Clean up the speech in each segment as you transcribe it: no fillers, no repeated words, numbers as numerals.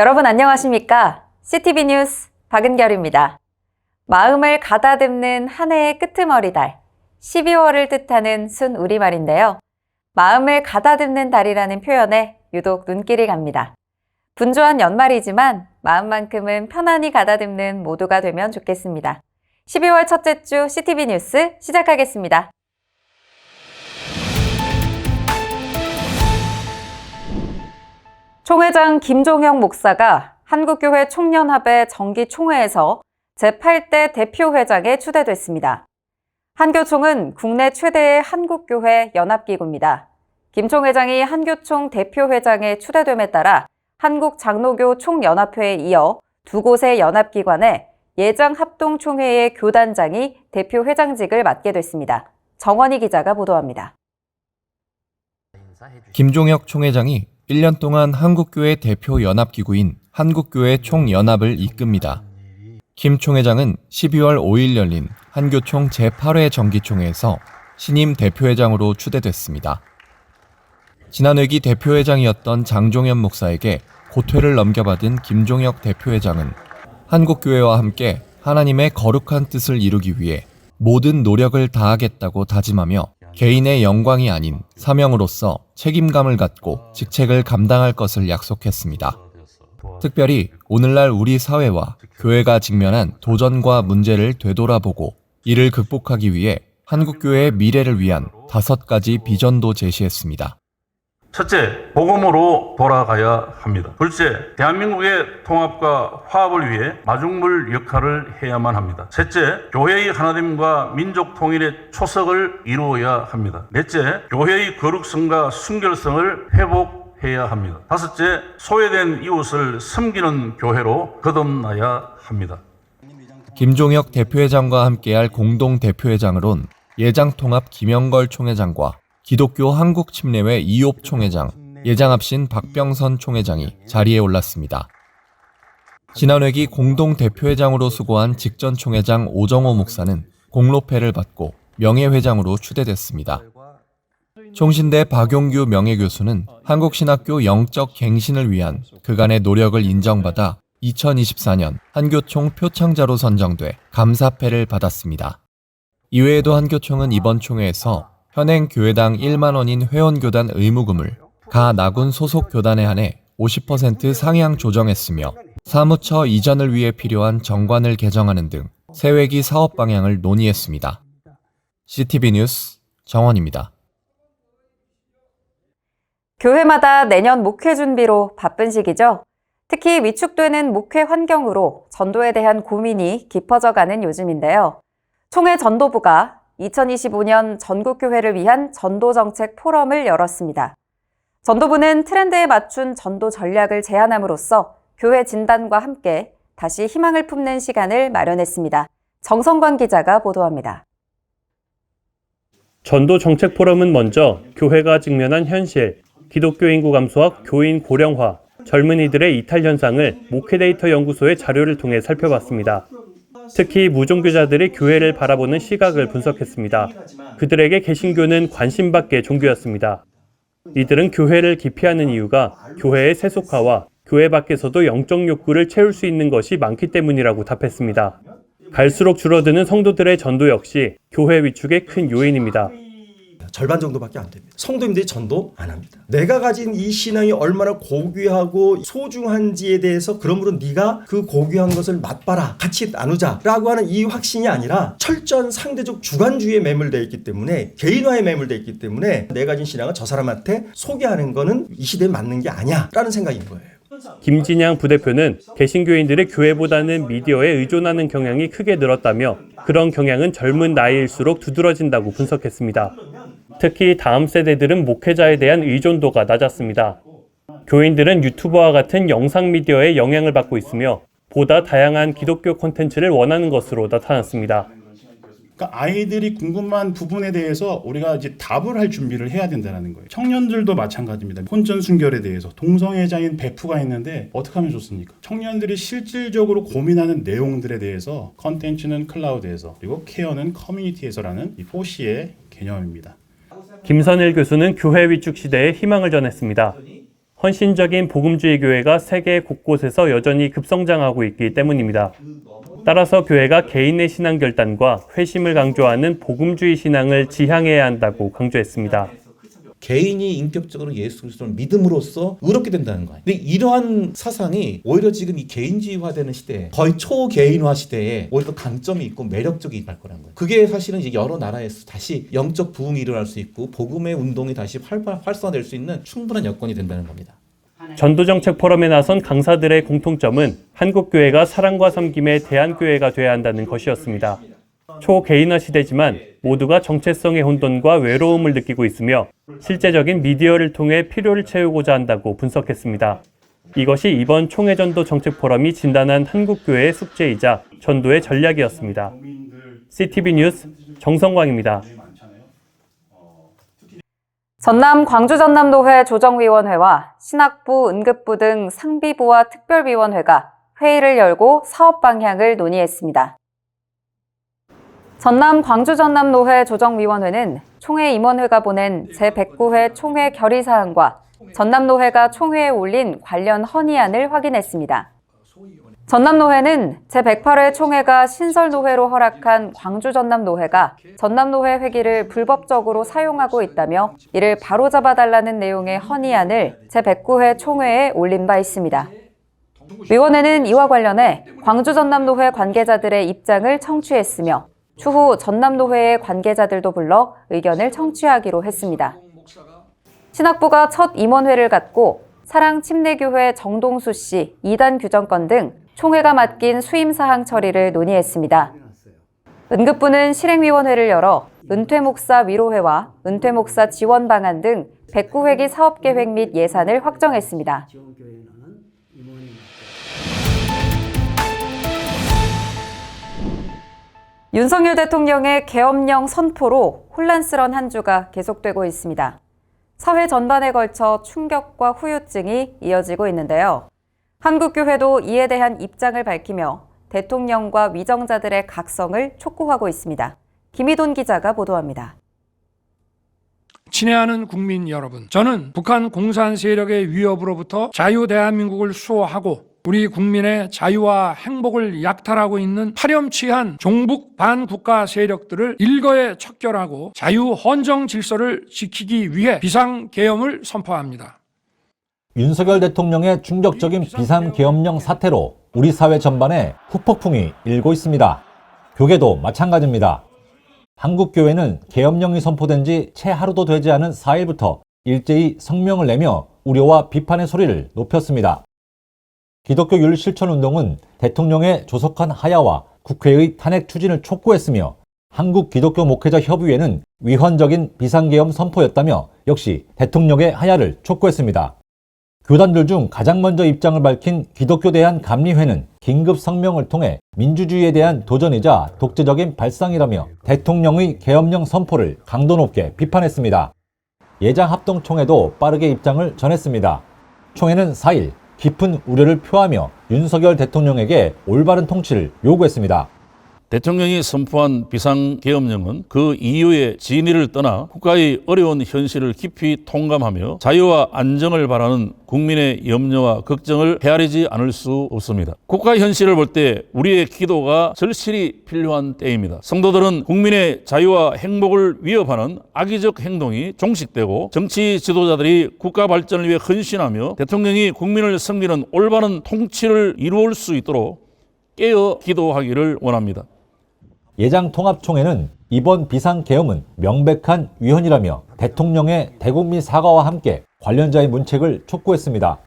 여러분 안녕하십니까? CTV 뉴스 박은결입니다. 마음을 가다듬는 한 해의 끄트머리 달, 12월을 뜻하는 순 우리말인데요. 마음을 가다듬는 달이라는 표현에 유독 눈길이 갑니다. 분주한 연말이지만 마음만큼은 편안히 가다듬는 모두가 되면 좋겠습니다. 12월 첫째 주 CTV 뉴스 시작하겠습니다. 총회장 김종혁 목사가 한국교회 총연합의 정기총회에서 제8대 대표회장에 추대됐습니다. 한교총은 국내 최대의 한국교회 연합기구입니다. 김 총회장이 한교총 대표회장에 추대됨에 따라 한국장로교 총연합회에 이어 두 곳의 연합기관에 예장합동총회의 교단장이 대표회장직을 맡게 됐습니다. 정원희 기자가 보도합니다. 김종혁 총회장이 1년 동안 한국교회 대표 연합기구인 한국교회 총연합을 이끕니다. 김 총회장은 12월 5일 열린 한교총 제8회 정기총회에서 신임 대표회장으로 추대됐습니다. 지난 회기 대표회장이었던 장종현 목사에게 고퇴를 넘겨받은 김종혁 대표회장은 한국교회와 함께 하나님의 거룩한 뜻을 이루기 위해 모든 노력을 다하겠다고 다짐하며 개인의 영광이 아닌 사명으로서 책임감을 갖고 직책을 감당할 것을 약속했습니다. 특별히 오늘날 우리 사회와 교회가 직면한 도전과 문제를 되돌아보고 이를 극복하기 위해 한국교회의 미래를 위한 5가지 비전도 제시했습니다. 첫째, 복음으로 돌아가야 합니다. 둘째, 대한민국의 통합과 화합을 위해 마중물 역할을 해야만 합니다. 셋째, 교회의 하나됨과 민족 통일의 초석을 이루어야 합니다. 넷째, 교회의 거룩성과 순결성을 회복해야 합니다. 다섯째, 소외된 이웃을 섬기는 교회로 거듭나야 합니다. 김종혁 대표회장과 함께할 공동 대표회장으론 예장통합 김영걸 총회장과 기독교 한국침례회 이옵 총회장, 예장합신 박병선 총회장이 자리에 올랐습니다. 지난 회기 공동 대표회장으로 수고한 직전 총회장 오정호 목사는 공로패를 받고 명예회장으로 추대됐습니다. 총신대 박용규 명예교수는 한국신학교 영적 갱신을 위한 그간의 노력을 인정받아 2024년 한교총 표창자로 선정돼 감사패를 받았습니다. 이외에도 한교총은 이번 총회에서 현행 교회당 1만 원인 회원교단 의무금을 가 나군 소속 교단에 한해 50% 상향 조정했으며 사무처 이전을 위해 필요한 정관을 개정하는 등 세회기 사업 방향을 논의했습니다. CTV 뉴스 정원입니다. 교회마다 내년 목회 준비로 바쁜 시기죠. 특히 위축되는 목회 환경으로 전도에 대한 고민이 깊어져가는 요즘인데요. 총회 전도부가 2025년 전국교회를 위한 전도정책 포럼을 열었습니다. 전도부는 트렌드에 맞춘 전도 전략을 제안함으로써 교회 진단과 함께 다시 희망을 품는 시간을 마련했습니다. 정성관 기자가 보도합니다. 전도정책 포럼은 먼저 교회가 직면한 현실, 기독교 인구 감소와 교인 고령화, 젊은이들의 이탈 현상을 목회 데이터 연구소의 자료를 통해 살펴봤습니다. 특히 무종교자들이 교회를 바라보는 시각을 분석했습니다. 그들에게 개신교는 관심밖의 종교였습니다. 이들은 교회를 기피하는 이유가 교회의 세속화와 교회 밖에서도 영적 욕구를 채울 수 있는 것이 많기 때문이라고 답했습니다. 갈수록 줄어드는 성도들의 전도 역시 교회 위축의 큰 요인입니다. 절반 정도밖에 안 됩니다. 성도님들이 전도 안 합니다. 내가 가진 이 신앙이 얼마나 고귀하고 소중한지에 대해서 그러므로 네가 그 고귀한 것을 맛봐라, 같이 나누자라고 하는 이 확신이 아니라 철저한 상대적 주관주의에 매몰되어 있기 때문에 개인화에 매몰되어 있기 때문에 내가 가진 신앙을 저 사람한테 소개하는 거는 이 시대에 맞는 게 아니야 라는 생각인 거예요. 김진양 부대표는 개신교인들이 교회보다는 미디어에 의존하는 경향이 크게 늘었다며 그런 경향은 젊은 나이일수록 두드러진다고 분석했습니다. 특히 다음 세대들은 목회자에 대한 의존도가 낮았습니다. 교인들은 유튜버와 같은 영상 미디어에 영향을 받고 있으며 보다 다양한 기독교 콘텐츠를 원하는 것으로 나타났습니다. 그러니까 아이들이 궁금한 부분에 대해서 우리가 이제 답을 할 준비를 해야 된다는 거예요. 청년들도 마찬가지입니다. 혼전 순결에 대해서 동성애자인 베프가 있는데 어떻게 하면 좋습니까? 청년들이 실질적으로 고민하는 내용들에 대해서 컨텐츠는 클라우드에서 그리고 케어는 커뮤니티에서라는 이 4C의 개념입니다. 김선일 교수는 교회 위축 시대에 희망을 전했습니다. 헌신적인 복음주의 교회가 세계 곳곳에서 여전히 급성장하고 있기 때문입니다. 따라서 교회가 개인의 신앙 결단과 회심을 강조하는 복음주의 신앙을 지향해야 한다고 강조했습니다. 개인이 인격적으로 예수 그리스도를 믿음으로써 의롭게 된다는 거예요. 근데 이러한 사상이 오히려 지금 이 개인주의화되는 시대에, 거의 초개인화 시대에 오히려 더 강점이 있고 매력적이 될 거라는 거예요. 그게 사실은 이제 여러 나라에서 다시 영적 부흥이 일어날 수 있고 복음의 운동이 다시 활성화될 수 있는 충분한 여건이 된다는 겁니다. 전도정책 포럼에 나선 강사들의 공통점은 한국교회가 사랑과 섬김의 대안교회가 돼야 한다는 것이었습니다. 초개인화 시대지만 모두가 정체성의 혼돈과 외로움을 느끼고 있으며 실제적인 미디어를 통해 필요를 채우고자 한다고 분석했습니다. 이것이 이번 총회전도 정책 포럼이 진단한 한국교회의 숙제이자 전도의 전략이었습니다. CTV 뉴스 정성광입니다. 전남 광주전남노회 조정위원회와 신학부, 응급부 등 상비부와 특별위원회가 회의를 열고 사업 방향을 논의했습니다. 전남 광주전남노회 조정위원회는 총회 임원회가 보낸 제109회 총회 결의사항과 전남노회가 총회에 올린 관련 헌의안을 확인했습니다. 전남노회는 제108회 총회가 신설노회로 허락한 광주전남노회가 전남노회 회기를 불법적으로 사용하고 있다며 이를 바로잡아달라는 내용의 헌의안을 제109회 총회에 올린 바 있습니다. 위원회는 이와 관련해 광주전남노회 관계자들의 입장을 청취했으며 추후 전남노회의 관계자들도 불러 의견을 청취하기로 했습니다. 신학부가 첫 임원회를 갖고 사랑침례교회 정동수 씨 이단 규정권 등 총회가 맡긴 수임사항 처리를 논의했습니다. 응급부는 실행위원회를 열어 은퇴목사 위로회와 은퇴목사 지원 방안 등 109회기 사업계획 및 예산을 확정했습니다. 윤석열 대통령의 계엄령 선포로 혼란스러운 한 주가 계속되고 있습니다. 사회 전반에 걸쳐 충격과 후유증이 이어지고 있는데요. 한국교회도 이에 대한 입장을 밝히며 대통령과 위정자들의 각성을 촉구하고 있습니다. 김희돈 기자가 보도합니다. 친애하는 국민 여러분, 저는 북한 공산 세력의 위협으로부터 자유 대한민국을 수호하고 우리 국민의 자유와 행복을 약탈하고 있는 파렴치한 종북 반국가 세력들을 일거에 척결하고 자유 헌정 질서를 지키기 위해 비상계엄을 선포합니다. 윤석열 대통령의 충격적인 비상계엄령 사태로 우리 사회 전반에 후폭풍이 일고 있습니다. 교계도 마찬가지입니다. 한국교회는 계엄령이 선포된 지 채 하루도 되지 않은 4일부터 일제히 성명을 내며 우려와 비판의 소리를 높였습니다. 기독교 율실천운동은 대통령의 조속한 하야와 국회의 탄핵 추진을 촉구했으며 한국기독교목회자협의회는 위헌적인 비상계엄 선포였다며 역시 대통령의 하야를 촉구했습니다. 교단들 중 가장 먼저 입장을 밝힌 기독교 대한감리회는 긴급 성명을 통해 민주주의에 대한 도전이자 독재적인 발상이라며 대통령의 계엄령 선포를 강도 높게 비판했습니다. 예장합동총회도 빠르게 입장을 전했습니다. 총회는 4일 깊은 우려를 표하며 윤석열 대통령에게 올바른 통치를 요구했습니다. 대통령이 선포한 비상계엄령은 그 이후의 진위를 떠나 국가의 어려운 현실을 깊이 통감하며 자유와 안정을 바라는 국민의 염려와 걱정을 헤아리지 않을 수 없습니다. 국가 현실을 볼 때 우리의 기도가 절실히 필요한 때입니다. 성도들은 국민의 자유와 행복을 위협하는 악의적 행동이 종식되고 정치 지도자들이 국가 발전을 위해 헌신하며 대통령이 국민을 섬기는 올바른 통치를 이루을 수 있도록 깨어 기도하기를 원합니다. 예장통합총회는 이번 비상계엄은 명백한 위헌이라며 대통령의 대국민 사과와 함께 관련자의 문책을 촉구했습니다.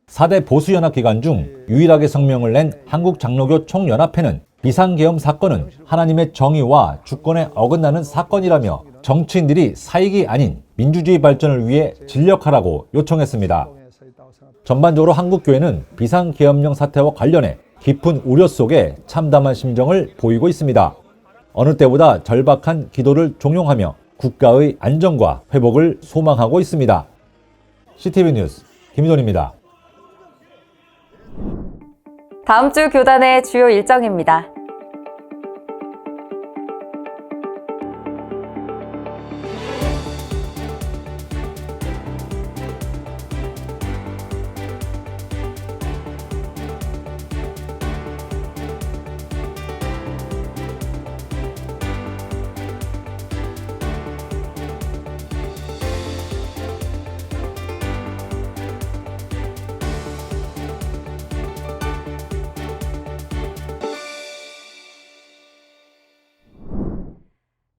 4대 보수연합 기간 중 유일하게 성명을 낸 한국장로교 총연합회는 비상계엄 사건은 하나님의 정의와 주권에 어긋나는 사건이라며 정치인들이 사익이 아닌 민주주의 발전을 위해 진력하라고 요청했습니다. 전반적으로 한국교회는 비상계엄령 사태와 관련해 깊은 우려 속에 참담한 심정을 보이고 있습니다. 어느 때보다 절박한 기도를 종용하며 국가의 안정과 회복을 소망하고 있습니다. CTV 뉴스 김희돈입니다. 다음 주 교단의 주요 일정입니다.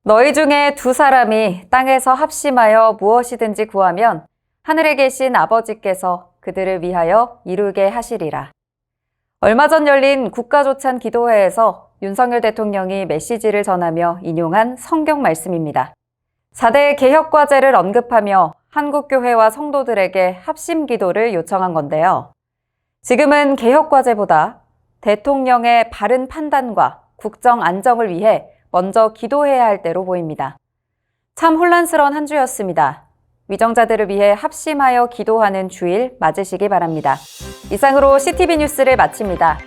너희 중에 두 사람이 땅에서 합심하여 무엇이든지 구하면 하늘에 계신 아버지께서 그들을 위하여 이루게 하시리라. 얼마 전 열린 국가조찬 기도회에서 윤석열 대통령이 메시지를 전하며 인용한 성경 말씀입니다. 4대 개혁과제를 언급하며 한국교회와 성도들에게 합심 기도를 요청한 건데요. 지금은 개혁과제보다 대통령의 바른 판단과 국정 안정을 위해 먼저 기도해야 할 때로 보입니다. 참 혼란스러운 한 주였습니다. 위정자들을 위해 합심하여 기도하는 주일 맞으시기 바랍니다. 이상으로 CTV 뉴스를 마칩니다.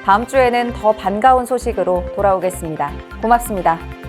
다음 주에는 더 반가운 소식으로 돌아오겠습니다. 고맙습니다.